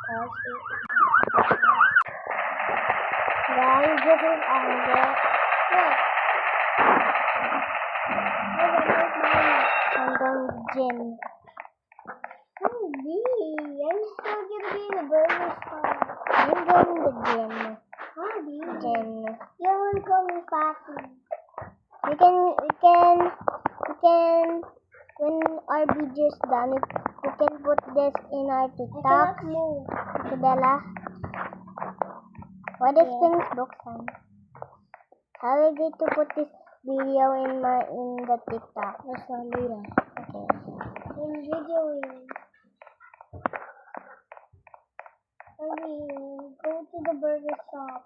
Guys, this is Andre. Look. I'm going to gym. I'm still gonna be in the burger spot. I'm going to gym. Gym. You won't call me Fatty. We can, when our video is done, we can put this in our TikTok. Bella. What is Facebook sign? How are we going to put this video in the TikTok? That's later. Okay. In videoing. Go to the burger shop.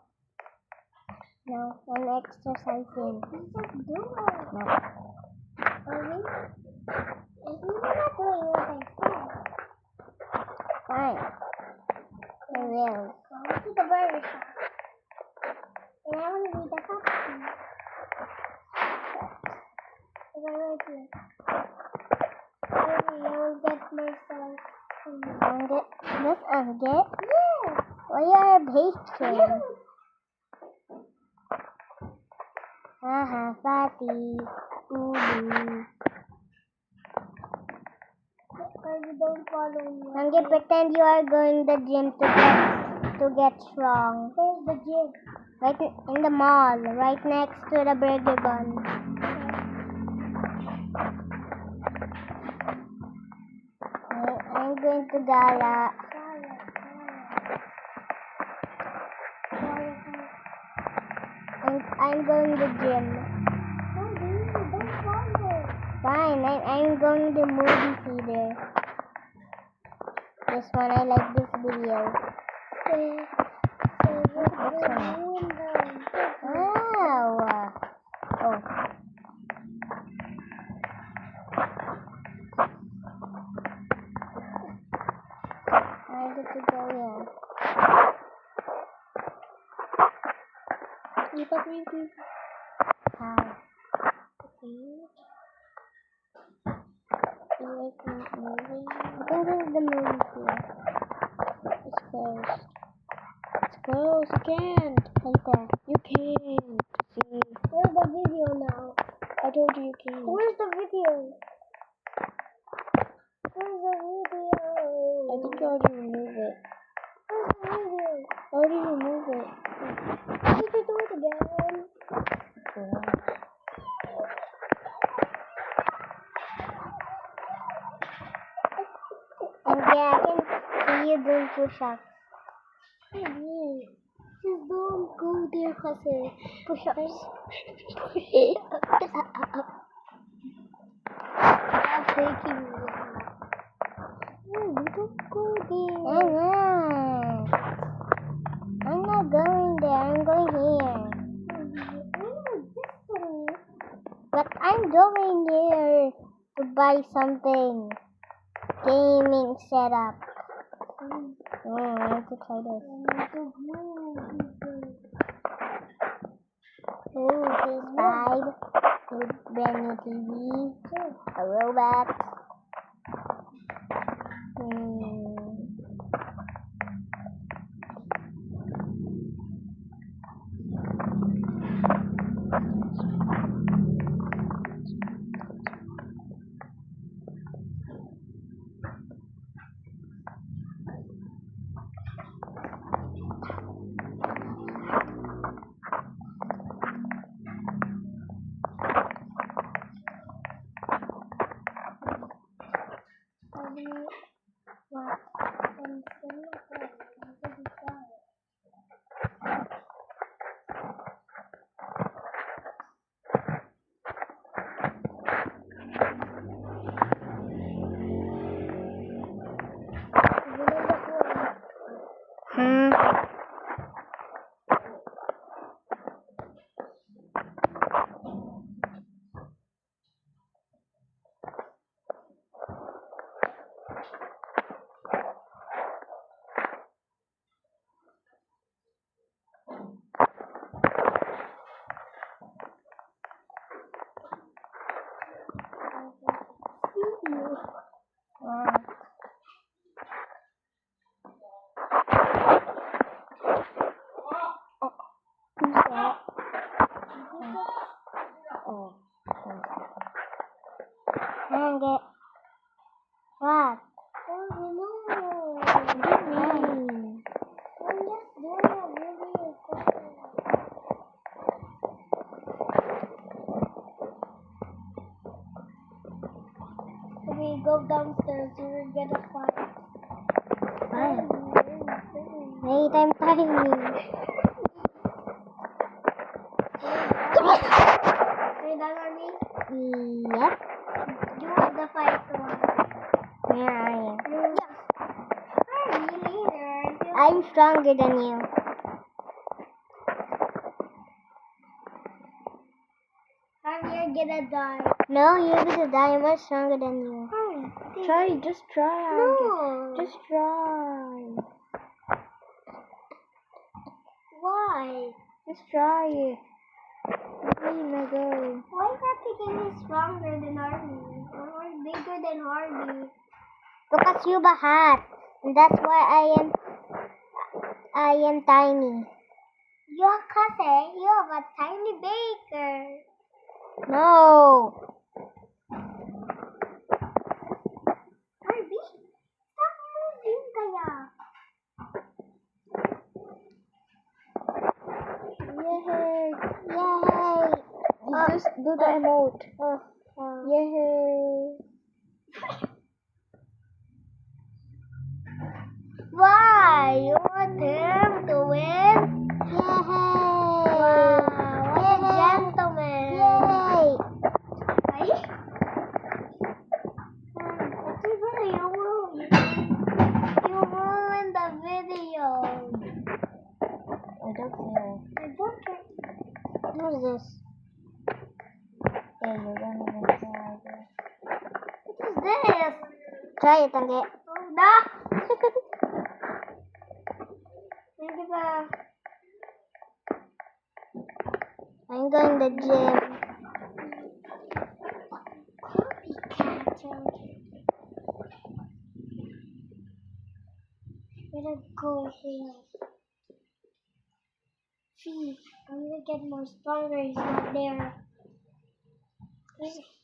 No, I'm exercising. Just do it. No. Are we? You're not doing what I said. Fine. I will. Go to the burger shop. And I want to eat the Pepsi. Right here. Maybe I will get myself some. Yes. Why are baking? Yes. Haha, Fatty. You don't follow me. Angge, pretend you are going to the gym to get strong. Where's the gym? Right in the mall, right next to the burger bun. I'm going to Gala. I'm going to the gym. Don't follow. Fine, I'm going to movie theater. This one, I like this video. Wow. Oh. I get to go here. You got me too. How? Okay. You like the movie? I think this is the movie here. It's closed. It's closed. You can't. Later. You can't. See. Where's the video now? I told you you can't. Where's the video? Where's the video? I think you already removed it. Where's the video? I already removed it. Did you do it again? Yeah. And yeah, I can see you doing push-ups. Just don't go there, kasi push-ups. I'm taking you. Don't go there. I'm not going there. I'm going here. But I'm going here to buy something. Gaming setup. I want to try this. PS5 with brand new TV, a robot. downstairs. You're gonna fight. Fine. Wait, I'm tiny. You're done on me? Yep. You want the fight one. Where are you? Hurry later. I'm stronger than you. Hurry, you're gonna die. No, you're gonna die. I'm much stronger than you. Hurry. Try, just try. No. Just try. Why? Just try it. Now go. Why is that thinking he's stronger than Harvey? Or bigger than Harvey? Because you have a hat. And that's why I am tiny. You're kasi, you have a tiny baker. No. Harvey, stop moving kaya. Yay. Yay. Just do the emote. Yay. Why? You want him to win? Yay. Wow, what a gentleman. Yay. Ay? You ruined the video. I don't care. I don't care. Who's this? Hey, you don't even try this. What is this? Try it, Tangge. Oh, no. Hindi ba? I'm going to the gym. Copycat. Gonna go here. Thief. I'm gonna get more stronger. He's not there.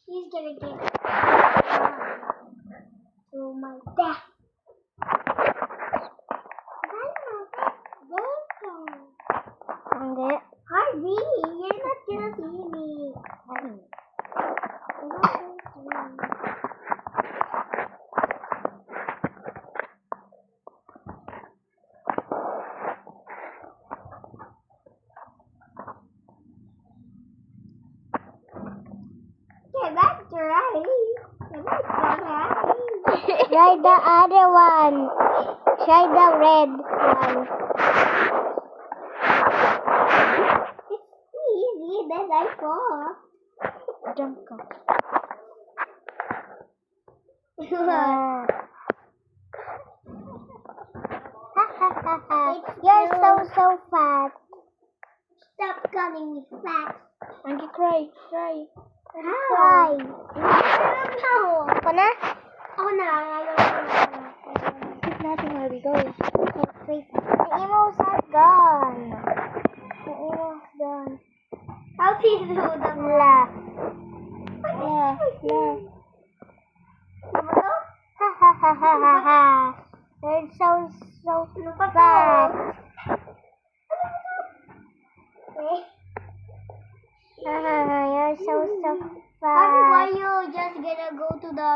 He's gonna get to my death. Tangge. Harvey, you're not gonna see me. Harvey. You're not gonna see me. Okay, that's right. That's right. Try the other one. Try the red one. It's easy, then I fall. Jump cut. You're so fat. Stop calling me fat. And you cry. Cry. How? Cry. No. Ako na? Oh no, Keep natin where we go. Wait. The emo's not gone. The emo's gone. How do you do the Laugh. Laugh. Laugh. Ha ha ha ha ha ha. You're so fat. Ha ha ha. You're so Harvey, why fat. you just gonna go to the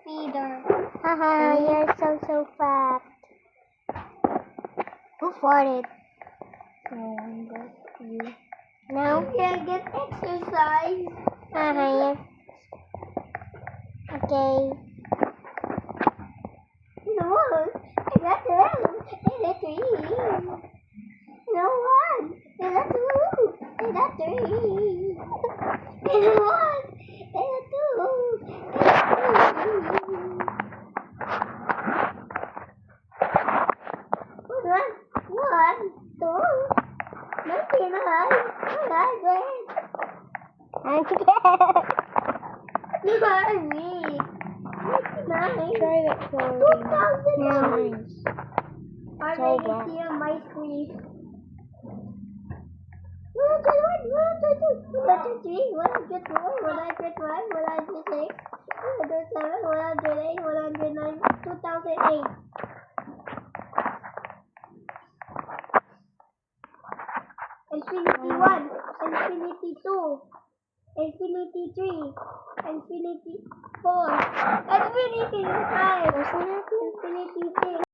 feeder? Ha ha. You're so fat. Who farted? No wonder. You. No? Yeah, get exercise. Ha ha. Yeah. Okay. No one. I got two. I got three. No one. I got two. I got three. No one. I got two. I got three. One, two. Nothing. I'm dead. Harvey. 99. Try that clothing. 2000. Nice. Harvey, So I can see on my screen. 101, 102, 103, 104, 105, 106, 107, 108, 109, 2008. Infinity 1, Infinity 2, Infinity 3. Infinity 4. Infinity 5. Where's the natin? Infinity 6.